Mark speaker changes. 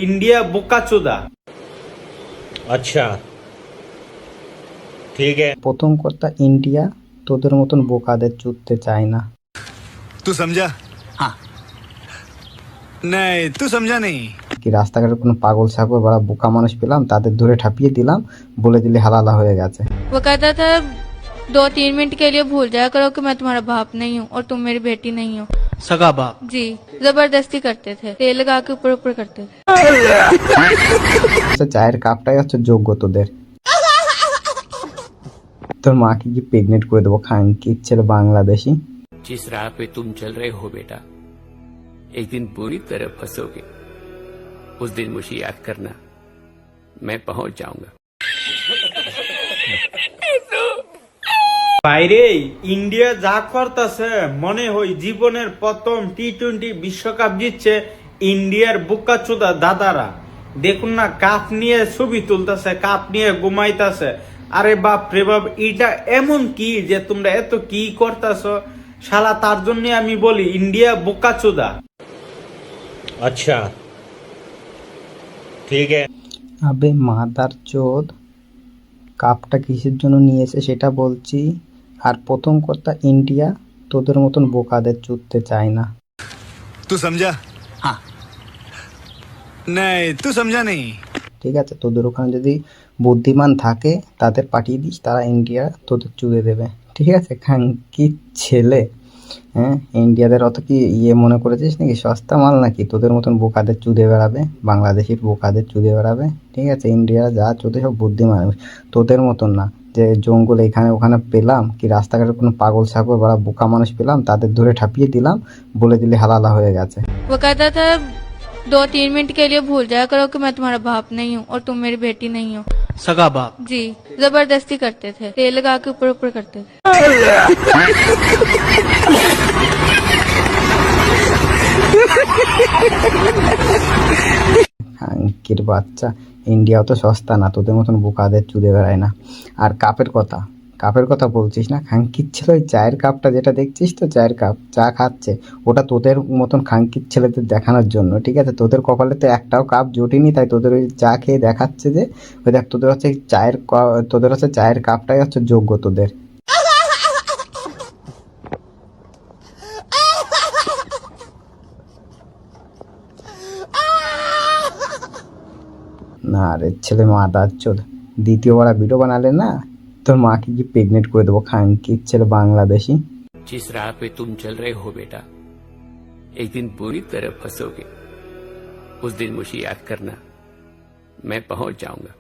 Speaker 1: India बोकाचोदा।
Speaker 2: अच्छा ठीक है।
Speaker 3: প্রথম কথা ইন্ডিয়া তোদের মতন বোকাদের চুদতে চায় না।
Speaker 4: तू समझा? हाँ नहीं तू समझा नहीं।
Speaker 3: কি রাস্তাঘাটে কোনো পাগল ছাগল বা বোকা মানুষ পেলাম তাদের ধরে ঠাপিয়ে দিলাম, বলে দিলে হালালা হয়ে গেছে।
Speaker 5: वो कहता था 2-3 मिनट के लिए भूल जाया करो कि मैं तुम्हारा बाप नहीं हूँ और तुम मेरी बेटी नहीं हो।
Speaker 1: सगा बाप
Speaker 5: जी जबरदस्ती करते थे, तेल लगा के ऊपर ऊपर करते थे।
Speaker 3: চায়ের কাপটাই হচ্ছে যোগ্য তোদের। তোর মাকে কি প্রেগনেন্ট করে দেবো খাঙ্কির ছেলে বাংলাদেশি।
Speaker 6: जिस राह पे तुम चल रहे हो बेटा, एक दिन पूरी तरह फंसोगे। उस दिन मुझे याद करना, मैं पहुंच जाऊंगा।
Speaker 1: বাইরে ইন্ডিয়া যা করতেছে মনে হয় জীবনের প্রথম টি-20 বিশ্বকাপ জিতছে ইন্ডিয়ার বোকাচোদা দাদারা। দেখুন না, কাপ নিয়ে ছবি তুলতেছে, কাপ নিয়ে ঘুমাইতেছে। আরে বাপ রে বাপ, এটা এমন কি যে তোমরা এত কি করতেছ শালা। তার জন্য আমি বলি ইন্ডিয়া বোকাচোদা।
Speaker 2: अच्छा ठीक है।
Speaker 3: আবে মাদার চোদ, কাপটা কিসের জন্য নিয়েছে সেটা বলছি। আর প্রথম কথা ইন্ডিয়া তোদের মতন বোকাদের চুদতে চায় না।
Speaker 4: तू समझा? हाँ नहीं तू समझा नहीं।
Speaker 3: ঠিক আছে, তোদের ওখানে যদি বুদ্ধিমান থাকে তাদের পাঠিয়ে দিস, তারা ইন্ডিয়া তোদের চুদে দেবে। ঠিক আছে খাঙ্কি ছেলে। হ্যাঁ, ইন্ডিয়াদের অত কি মনে করেছিস নাকি সস্তা মাল নাকি? তোদের মতন বোকাদের চুদে বেড়াবে, বাংলাদেশের বোকাদের চুদে বেড়াবে। ঠিক আছে, ইন্ডিয়া যা চুদে সব বুদ্ধিমান, তোদের মতন না যে জঙ্গল এখানে ওখানে পেলাম, কি রাস্তাঘাটে কোনো পাগল ছাগল বা বোকা মানুষ পেলাম তাদের ধরে ঠাপিয়ে দিলাম, বলে দিলে হালালা হয়ে গেছে।
Speaker 5: वो कहता था 2-3 मिनट के लिए भूल जाया करो कि मैं तुम्हारा बाप नहीं हूँ और तुम मेरी बेटी नहीं हो।
Speaker 1: सगा बाप।
Speaker 5: जी जबरदस्ती करते थे, तेल लगा के ऊपर ऊपर करते थे।
Speaker 3: খাঙ্কির বাচ্চা, ইন্ডিয়াও তো সস্তা না, তোদের মতন বোকাদের চুদে বেড়ায় না। আর কাপের কথা বলছিস না, খাঙ্কির ছেলে ওই চায়ের কাপটা যেটা দেখছিস তো, চায়ের কাপ চা খাচ্ছে, ওটা তোদের মতন খাঙ্কির ছেলেদের দেখানোর জন্য। ঠিক আছে, তোদের কপালে তো একটাও কাপ জোটেনি, তাই তোদের ওই চা খেয়ে দেখাচ্ছে যে ওই দেখ তোদের হচ্ছে চায়ের কাপটাই হচ্ছে যোগ্য তোদের। না রে ছেলে মাদার চোদ, দ্বিতীয়বার ভিডিও বানালে না, তোর মাকে কি প্রেগনেন্ট করে দেবো খাঙ্কির ছেলে বাংলাদেশি।
Speaker 6: जिस राह पे तुम चल रहे हो बेटा, एक दिन पूरी तरह फंसोगे। उस दिन मुझे याद करना, मैं पहुंच जाऊंगा।